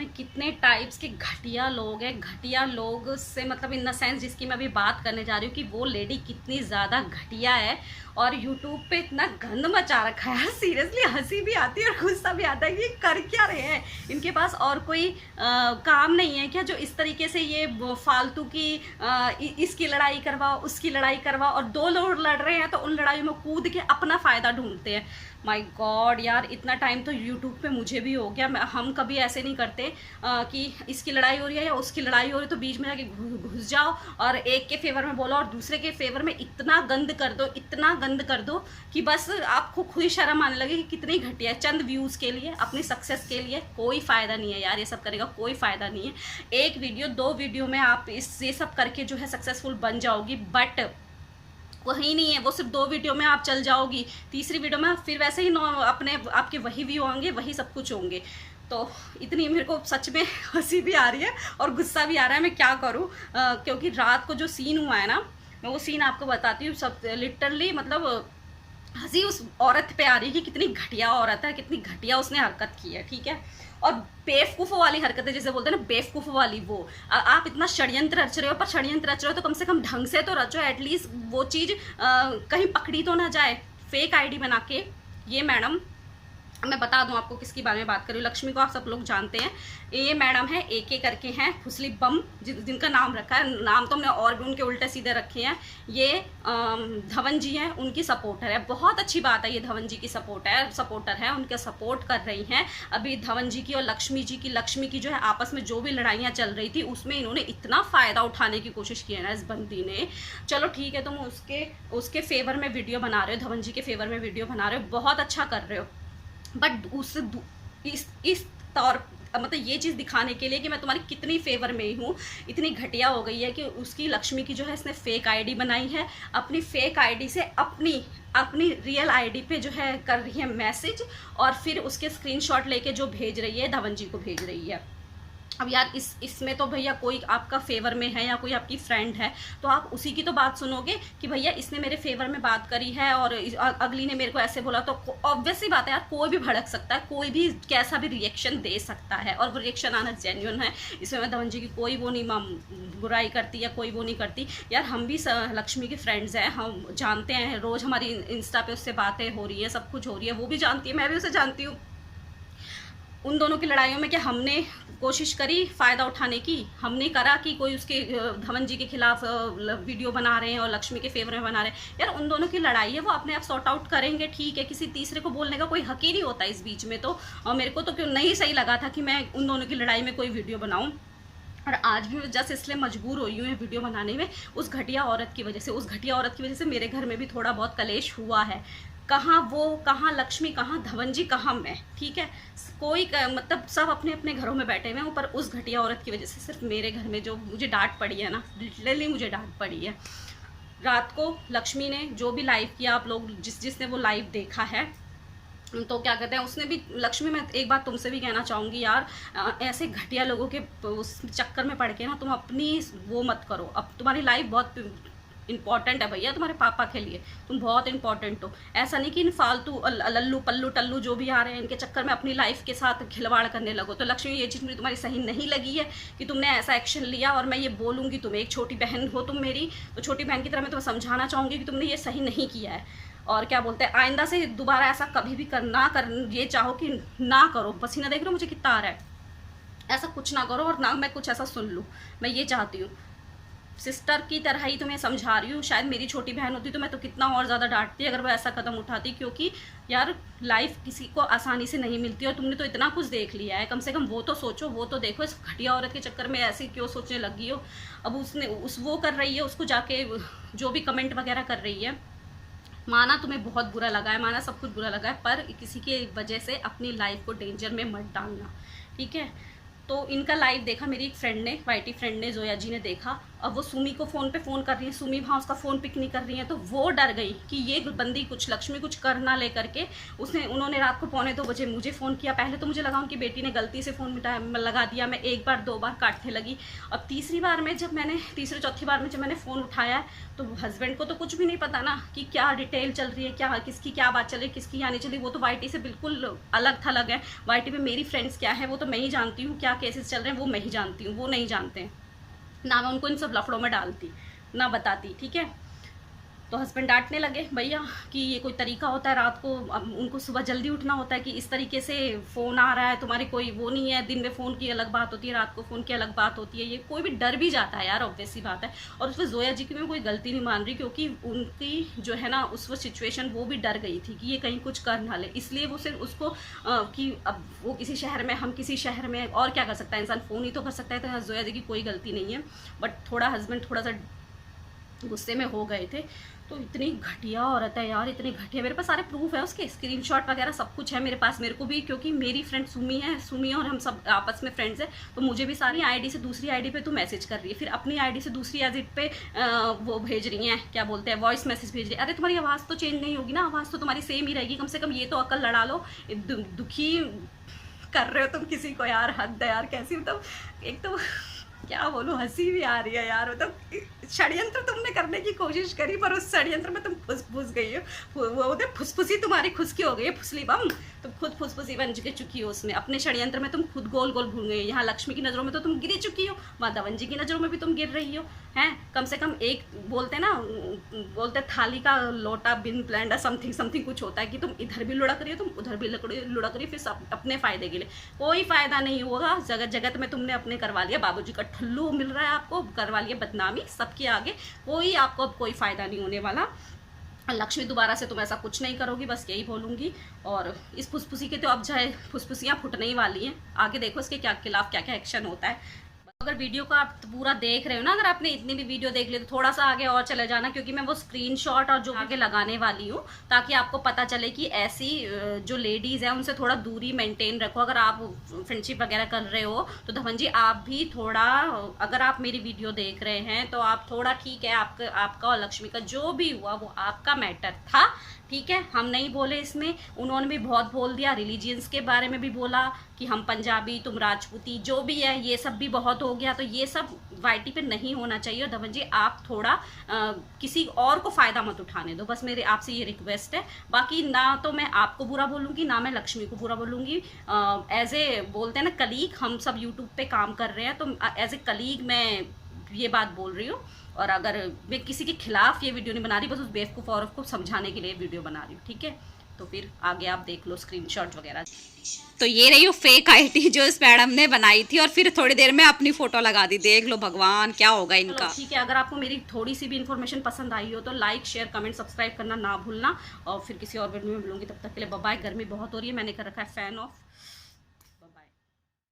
हैं कितने टाइप्स के घटिया लोग हैं। घटिया लोग से मतलब इन द सेंस जिसकी मैं अभी बात करने जा रही हूँ कि वो लेडी कितनी ज़्यादा घटिया है और यूट्यूब पे इतना गंद मचा रखा है। सीरियसली हंसी भी आती है और गुस्सा भी आता है कि ये कर क्या रहे हैं। इनके पास और कोई काम नहीं है क्या जो इस तरीके से ये फालतू की इसकी लड़ाई करवाओ उसकी लड़ाई करवाओ, और दो लोग लड़ रहे हैं तो उन लड़ाइयों में कूद के अपना फ़ायदा ढूंढते हैं। माय गॉड यार, इतना टाइम तो यूट्यूब पे मुझे भी हो गया। हम कभी ऐसे नहीं करते कि इसकी लड़ाई हो रही है या उसकी लड़ाई हो रही है तो बीच में जाके घुस जाओ और एक के फेवर में बोलो और दूसरे के फेवर में इतना गंद कर दो, इतना गंद कर दो कि बस आपको खुद ही शर्म आने लगे कि कितनी घटिया है। चंद व्यूज़ के लिए, अपनी सक्सेस के लिए कोई फ़ायदा नहीं है यार, ये सब करेगा कोई फ़ायदा नहीं है। एक वीडियो दो वीडियो में आप ये सब करके जो है सक्सेसफुल बन जाओगी, बट वही नहीं है, वो सिर्फ दो वीडियो में आप चल जाओगी, तीसरी वीडियो में फिर वैसे ही अपने आपके वही व्यू होंगे, वही सब कुछ होंगे। तो इतनी मेरे को सच में हंसी भी आ रही है और गुस्सा भी आ रहा है, मैं क्या करूं। क्योंकि रात को जो सीन हुआ है ना, मैं वो सीन आपको बताती हूँ। सब लिटरली मतलब हंसी उस औरत पे आ रही है कि कितनी घटिया औरत है, कितनी घटिया उसने हरकत की है, ठीक है। और बेवकूफ़ों वाली हरकतें जैसे बोलते हैं ना, बेवकूफ़ों वाली वो आप इतना षड्यंत्र रच रहे हो, पर षड्यंत्र रच रहे हो तो कम से कम ढंग से तो रचो, एटलीस्ट वो चीज़ कहीं पकड़ी तो ना जाए। फेक आईडी बना के ये मैडम, मैं बता दूं आपको किसकी बारे में बात कर रही हूँ। लक्ष्मी को आप सब लोग जानते हैं, ये मैडम है एके करके हैं, फुसली बम जिनका नाम रखा है। नाम तो हमने और भी उनके उल्टे सीधे रखे हैं। ये धवन जी हैं, उनकी सपोर्टर है। बहुत अच्छी बात है, ये धवन जी की सपोर्टर है, उनका सपोर्ट कर रही हैं। अभी धवन जी की और लक्ष्मी की जो है आपस में जो भी लड़ाइयाँ चल रही थी उसमें इन्होंने इतना फ़ायदा उठाने की कोशिश की है ना इस बंदी ने। चलो ठीक है, तुम उसके फेवर में वीडियो बना रहे हो, धवन जी के फेवर में वीडियो बना रहे हो, बहुत अच्छा कर रहे हो, बट उससे इस तौर मतलब ये चीज़ दिखाने के लिए कि मैं तुम्हारी कितनी फेवर में हूँ, इतनी घटिया हो गई है कि उसकी लक्ष्मी की जो है इसने फेक आईडी बनाई है। अपनी फेक आईडी से अपनी रियल आईडी पे जो है कर रही है मैसेज, और फिर उसके स्क्रीनशॉट लेके जो भेज रही है धवन जी को भेज रही है। अब यार इसमें तो भैया कोई आपका फेवर में है या कोई आपकी फ्रेंड है तो आप उसी की तो बात सुनोगे कि भैया इसने मेरे फेवर में बात करी है और अगली ने मेरे को ऐसे बोला। तो ऑब्वियस सी बात है यार, कोई भी भड़क सकता है, कोई भी कैसा भी रिएक्शन दे सकता है, और वो रिएक्शन आना जेन्युइन है। इसमें मैं धवन जी की कोई वो नहीं बुराई करती या कोई वो नहीं करती यार। हम भी लक्ष्मी के फ्रेंड्स हैं, हम जानते हैं, रोज़ हमारी इंस्टा पे उससे बातें हो रही है, सब कुछ हो रही है, वो भी जानती है, मैं भी उसे जानती हूँ। उन दोनों की लड़ाइयों में क्या हमने कोशिश करी फ़ायदा उठाने की? हमने करा कि कोई उसके धवन जी के खिलाफ वीडियो बना रहे हैं और लक्ष्मी के फेवर में बना रहे हैं? यार उन दोनों की लड़ाई है, वो अपने आप सॉर्ट आउट करेंगे, ठीक है। किसी तीसरे को बोलने का कोई हक ही नहीं होता इस बीच में तो। और मेरे को तो क्यों नहीं सही लगा था कि मैं उन दोनों की लड़ाई में कोई वीडियो बनाऊँ, और आज भी मैं जस्ट इसलिए मजबूर हुई हूँ वीडियो बनाने में, उस घटिया औरत की वजह से। उस घटिया औरत की वजह से मेरे घर में भी थोड़ा बहुत कलेश हुआ है। कहाँ वो, कहाँ लक्ष्मी, कहाँ धवन जी, कहाँ मैं, ठीक है। कोई मतलब सब अपने अपने घरों में बैठे हुए हैं, ऊपर उस घटिया औरत की वजह से सिर्फ मेरे घर में जो मुझे डांट पड़ी है ना, लिटरली मुझे डांट पड़ी है। रात को लक्ष्मी ने जो भी लाइव किया, आप लोग जिसने वो लाइव देखा है, तो क्या कहते हैं, उसने भी लक्ष्मी, मैं एक बात तुमसे भी कहना चाहूँगी यार, ऐसे घटिया लोगों के उस चक्कर में पड़ के ना तुम अपनी वो मत करो। अब तुम्हारी लाइफ बहुत इंपॉर्टेंट है भैया, तुम्हारे पापा के लिए तुम बहुत इंपॉर्टेंट हो। ऐसा नहीं कि इन फालतू लल्लू पल्लू टल्लू जो भी आ रहे हैं इनके चक्कर में अपनी लाइफ के साथ खिलवाड़ करने लगो। तो लक्ष्मी, ये चीज़ मुझे तुम्हारी सही नहीं लगी है कि तुमने ऐसा एक्शन लिया, और मैं ये बोलूँगी, तुम एक छोटी बहन हो तुम मेरी, तो छोटी बहन की तरह मैं तुम्हें समझाना चाहूँगी कि तुमने ये सही नहीं किया है। और क्या बोलते हैं, आइंदा से दोबारा ऐसा कभी भी ये चाहो कि ना करो। पसीना देख रहे हो मुझे कितना आ रहा है, ऐसा कुछ ना करो और ना मैं कुछ ऐसा सुन लूँ, मैं ये चाहती हूँ। सिस्टर की तरह ही तुम्हें समझा रही हूँ। शायद मेरी छोटी बहन होती तो मैं तो कितना और ज़्यादा डांटती अगर वो ऐसा कदम उठाती, क्योंकि यार लाइफ किसी को आसानी से नहीं मिलती और तुमने तो इतना कुछ देख लिया है, कम से कम वो तो सोचो, वो तो देखो। इस घटिया औरत के चक्कर में ऐसे क्यों सोचने लगी हो? अब उसने वो कर रही है, उसको जाके जो भी कमेंट वगैरह कर रही है, माना तुम्हें बहुत बुरा लगा है, माना सब कुछ बुरा लगा है, पर किसी की वजह से अपनी लाइफ को डेंजर में मत डालना, ठीक है। तो इनका लाइव देखा मेरी एक फ्रेंड ने, वाईटी फ्रेंड ने, जोया जी ने देखा, अब वो सुमी को फ़ोन पे फ़ोन कर रही है, सुमी वहाँ उसका फ़ोन पिक नहीं कर रही है, तो वो डर गई कि ये बंदी कुछ लक्ष्मी कुछ कर ना ले करके उन्होंने रात को 1:45 बजे मुझे फ़ोन किया। पहले तो मुझे लगा उनकी बेटी ने गलती से फ़ोन लगा दिया, मैं 1 बार 2 बार काटने लगी। अब तीसरी चौथी बार में जब मैंने फ़ोन उठाया तो हस्बैंड को तो कुछ भी नहीं पता ना कि क्या डिटेल चल रही है, क्या किसकी क्या बात चल रही है, किसकी क्या नहीं चली। वो तो वाईटी से बिल्कुल अलग थलग है। वाईटी पे मेरी फ्रेंड्स क्या है वो तो मैं ही जानती हूँ, क्या केसेस चल रहे हैं वो मैं ही जानती हूँ, वो नहीं जानते हैं ना। मैं उनको इन सब लफड़ों में डालती ना बताती, ठीक है। तो हस्बैंड डांटने लगे भैया कि ये कोई तरीका होता है, रात को अब उनको सुबह जल्दी उठना होता है कि इस तरीके से फ़ोन आ रहा है, तुम्हारी कोई वो नहीं है, दिन में फ़ोन की अलग बात होती है, रात को फ़ोन की अलग बात होती है। ये कोई भी डर भी जाता है यार, ऑब्वियस सी बात है। और उसमें जोया जी की मैं कोई गलती नहीं मान रही, क्योंकि उनकी जो है ना उस वक्त सिचुएशन वो भी डर गई थी कि ये कहीं कुछ कर ना ले, इसलिए वो सिर्फ उसको कि अब वो किसी शहर में, हम किसी शहर में, और क्या कर सकता है इंसान, फ़ोन ही तो कर सकता है। तो जोया जी की कोई गलती नहीं है, बट थोड़ा हस्बैंड थोड़ा सा गुस्से में हो गए थे। तो इतनी घटिया औरत है यार, इतनी घटिया। मेरे पास सारे प्रूफ है, उसके स्क्रीनशॉट वगैरह सब कुछ है मेरे पास। मेरे को भी, क्योंकि मेरी फ्रेंड सुमी है, सुमी और हम सब आपस में फ्रेंड्स है, तो मुझे भी सारी आईडी से दूसरी आईडी पे तू मैसेज कर रही है, फिर अपनी आईडी से दूसरी एजिट पे वो भेज रही हैं, क्या बोलते हैं, वॉइस मैसेज भेज रही है। अरे तुम्हारी आवाज़ तो चेंज नहीं होगी ना, आवाज़ तो तुम्हारी सेम ही रहेगी, कम से कम ये तो अकल लड़ा लो। दुखी कर रहे हो तुम किसी को यार, हद है यार। कैसी मतलब, एक तो क्या बोलूं, हंसी भी आ रही है यार। मतलब षड्यंत्र तुमने करने की कोशिश करी, पर उस षड्यंत्र में तुम फुस गई हो। वो फुसफुसी तुम्हारी खुशकी हो गई है, फुसली बम। तुम खुद फुसफुसी बन चुकी हो उसमें, अपने षड्यंत्र में तुम खुद गोल गोल घूम गई हो। यहाँ लक्ष्मी की नज़रों में तो तुम गिरी चुकी हो, वहाँ धवन जी की नज़रों में भी तुम गिर रही हो, हैं। कम से कम एक बोलते ना, बोलते थाली का लोटा बिन प्लान समथिंग समथिंग कुछ होता है कि तुम इधर भी लुढ़क रही हो, तुम उधर भी लुढ़क रही हो, फिर सब अपने फ़ायदे के लिए। कोई फ़ायदा नहीं होगा, जगत जगत में तुमने अपने करवा लिया, बाबूजी का ठुल्लू मिल रहा है आपको, करवा लिया बदनामी सबके आगे। कोई आपको अब कोई फ़ायदा नहीं होने वाला। लक्ष्मी दोबारा से तुम ऐसा कुछ नहीं करोगी, बस यही बोलूँगी। और इस फुसफुसी के तो अब चाहे फुसफुसियाँ फुटने ही वाली हैं, आगे देखो इसके क्या खिलाफ क्या क्या एक्शन होता है। अगर वीडियो को आप पूरा देख रहे हो ना, अगर आपने इतनी भी वीडियो देख ली तो थोड़ा सा आगे और चले जाना, क्योंकि मैं वो स्क्रीनशॉट और जो आगे लगाने वाली हूँ, ताकि आपको पता चले कि ऐसी जो लेडीज़ हैं उनसे थोड़ा दूरी मेंटेन रखो। अगर आप फ्रेंडशिप वगैरह कर रहे हो तो धवन जी आप भी थोड़ा, अगर आप मेरी वीडियो देख रहे हैं तो आप थोड़ा, ठीक है, आपका और लक्ष्मी का जो भी हुआ वो आपका मैटर था, ठीक है, हम नहीं बोले इसमें। उन्होंने भी बहुत बोल दिया, रिलीजियंस के बारे में भी बोला कि हम पंजाबी तुम राजपूती, जो भी है ये सब भी बहुत हो गया। तो ये सब वाईटी पे नहीं होना चाहिए। और धवन जी आप थोड़ा किसी और को फ़ायदा मत उठाने दो, बस मेरे आपसे ये रिक्वेस्ट है। बाकी ना तो मैं आपको बुरा बोलूँगी, ना मैं लक्ष्मी को बुरा बोलूँगी। एज ए बोलते हैं ना कलीग, हम सब यूट्यूब पे काम कर रहे हैं, तो एज ए कलीग मैं ये बात बोल रही हूँ। और अगर मैं किसी के खिलाफ ये वीडियो नहीं बना रही, बस उस बेवकूफ़ औरत को समझाने के लिए वीडियो बना रही हूँ, ठीक है। तो फिर आगे आप देख लो स्क्रीनशॉट वगैरह। तो ये रही वो फेक आईडी जो इस मैडम ने बनाई थी, और फिर थोड़ी देर में अपनी फ़ोटो लगा दी। देख लो भगवान क्या होगा इनका। ठीक है, अगर आपको मेरी थोड़ी सी भी इन्फॉर्मेशन पसंद आई हो तो लाइक शेयर कमेंट सब्सक्राइब करना ना भूलना। और फिर किसी और वीडियो में मिलूंगी, तब तक के लिए बाय बाय। गर्मी बहुत हो रही है, मैंने कर रखा है फ़ैन ऑफ।